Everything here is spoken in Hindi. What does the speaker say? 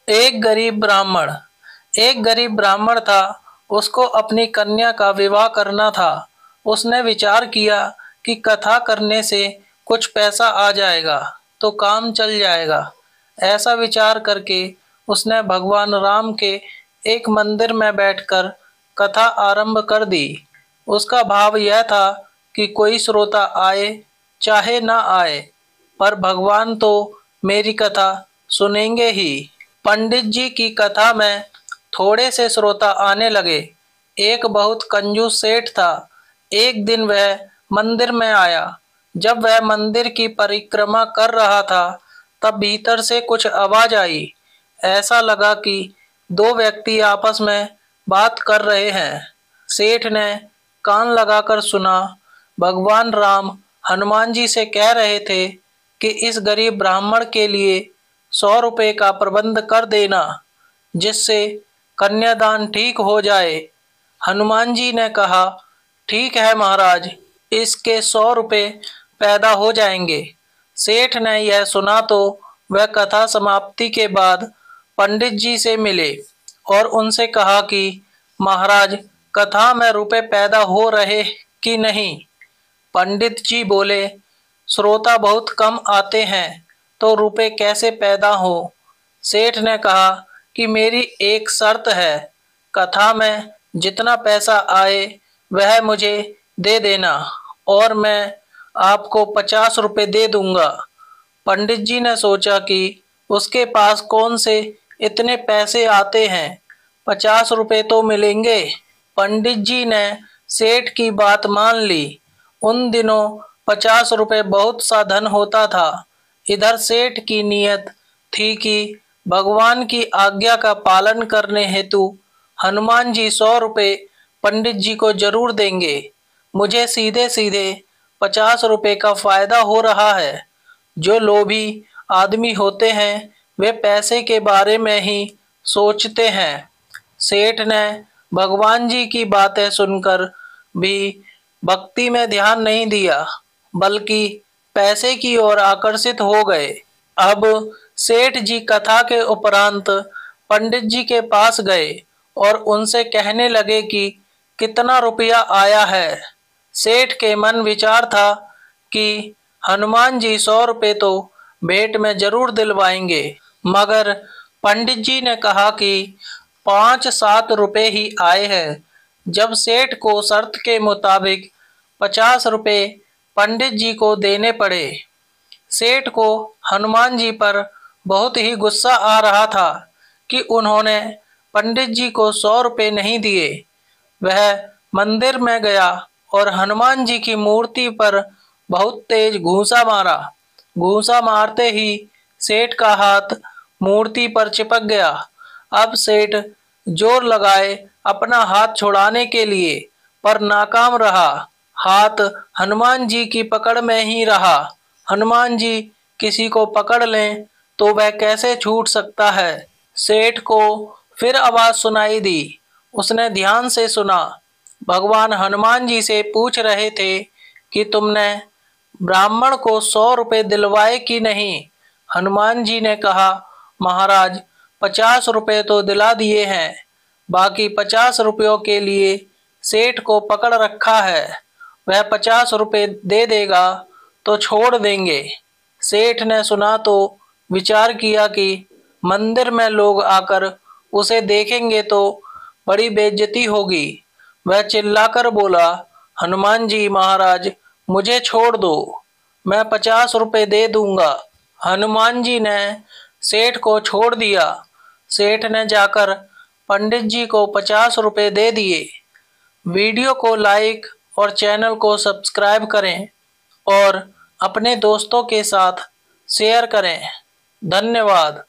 एक गरीब ब्राह्मण था। उसको अपनी कन्या का विवाह करना था। उसने विचार किया कि कथा करने से कुछ पैसा आ जाएगा तो काम चल जाएगा। ऐसा विचार करके उसने भगवान राम के एक मंदिर में बैठकर कथा आरंभ कर दी। उसका भाव यह था कि कोई श्रोता आए चाहे ना आए, पर भगवान तो मेरी कथा सुनेंगे ही। पंडित जी की कथा में थोड़े से श्रोता आने लगे। एक बहुत कंजूस सेठ था। एक दिन वह मंदिर में आया। जब वह मंदिर की परिक्रमा कर रहा था, तब भीतर से कुछ आवाज आई। ऐसा लगा कि दो व्यक्ति आपस में बात कर रहे हैं। सेठ ने कान लगाकर सुना। भगवान राम हनुमान जी से कह रहे थे कि इस गरीब ब्राह्मण के लिए 100 रुपए का प्रबंध कर देना, जिससे कन्यादान ठीक हो जाए। हनुमान जी ने कहा, ठीक है महाराज, इसके 100 रुपए पैदा हो जाएंगे। सेठ ने यह सुना तो वह कथा समाप्ति के बाद पंडित जी से मिले और उनसे कहा कि महाराज, कथा में रुपए पैदा हो रहे कि नहीं। पंडित जी बोले, श्रोता बहुत कम आते हैं तो रुपए कैसे पैदा हो। सेठ ने कहा कि मेरी एक शर्त है, कथा में जितना पैसा आए वह मुझे दे देना और मैं आपको 50 रुपए दे दूंगा। पंडित जी ने सोचा कि उसके पास कौन से इतने पैसे आते हैं, 50 रुपए तो मिलेंगे। पंडित जी ने सेठ की बात मान ली। उन दिनों 50 रुपए बहुत सा धन होता था। इधर सेठ की नीयत थी कि भगवान की आज्ञा का पालन करने हेतु हनुमान जी 100 रुपए पंडित जी को जरूर देंगे। मुझे सीधे सीधे 50 रुपए का फायदा हो रहा है। जो लोभी आदमी होते हैं वे पैसे के बारे में ही सोचते हैं। सेठ ने भगवान जी की बातें सुनकर भी भक्ति में ध्यान नहीं दिया, बल्कि पैसे की ओर आकर्षित हो गए। अब सेठ जी कथा के उपरांत पंडित जी के पास गए और उनसे कहने लगे कि कितना रुपया आया है। सेठ के मन विचार था कि हनुमान जी 100 रुपए तो भेंट में जरूर दिलवाएंगे, मगर पंडित जी ने कहा कि 5-7 रुपए ही आए हैं। जब सेठ को शर्त के मुताबिक 50 रुपए पंडित जी को देने पड़े। सेठ को हनुमान जी पर बहुत ही गुस्सा आ रहा था कि उन्होंने पंडित जी को 100 रुपए नहीं दिए। वह मंदिर में गया और हनुमान जी की मूर्ति पर बहुत तेज घूंसा मारा। घूंसा मारते ही सेठ का हाथ मूर्ति पर चिपक गया। अब सेठ जोर लगाए अपना हाथ छुड़ाने के लिए, पर नाकाम रहा। हाथ हनुमान जी की पकड़ में ही रहा। हनुमान जी किसी को पकड़ लें तो वह कैसे छूट सकता है। सेठ को फिर आवाज सुनाई दी। उसने ध्यान से सुना। भगवान हनुमान जी से पूछ रहे थे कि तुमने ब्राह्मण को 100 रुपए दिलवाए कि नहीं। हनुमान जी ने कहा, महाराज, 50 रुपए तो दिला दिए हैं, बाकी 50 रुपयों के लिए सेठ को पकड़ रखा है। वह 50 रुपए दे देगा तो छोड़ देंगे। सेठ ने सुना तो विचार किया कि मंदिर में लोग आकर उसे देखेंगे तो बड़ी बेइज्जती होगी। वह चिल्लाकर बोला, हनुमान जी महाराज, मुझे छोड़ दो, मैं 50 रुपए दे दूंगा। हनुमान जी ने सेठ को छोड़ दिया। सेठ ने जाकर पंडित जी को 50 रुपए दे दिए। वीडियो को लाइक और चैनल को सब्सक्राइब करें और अपने दोस्तों के साथ शेयर करें। धन्यवाद।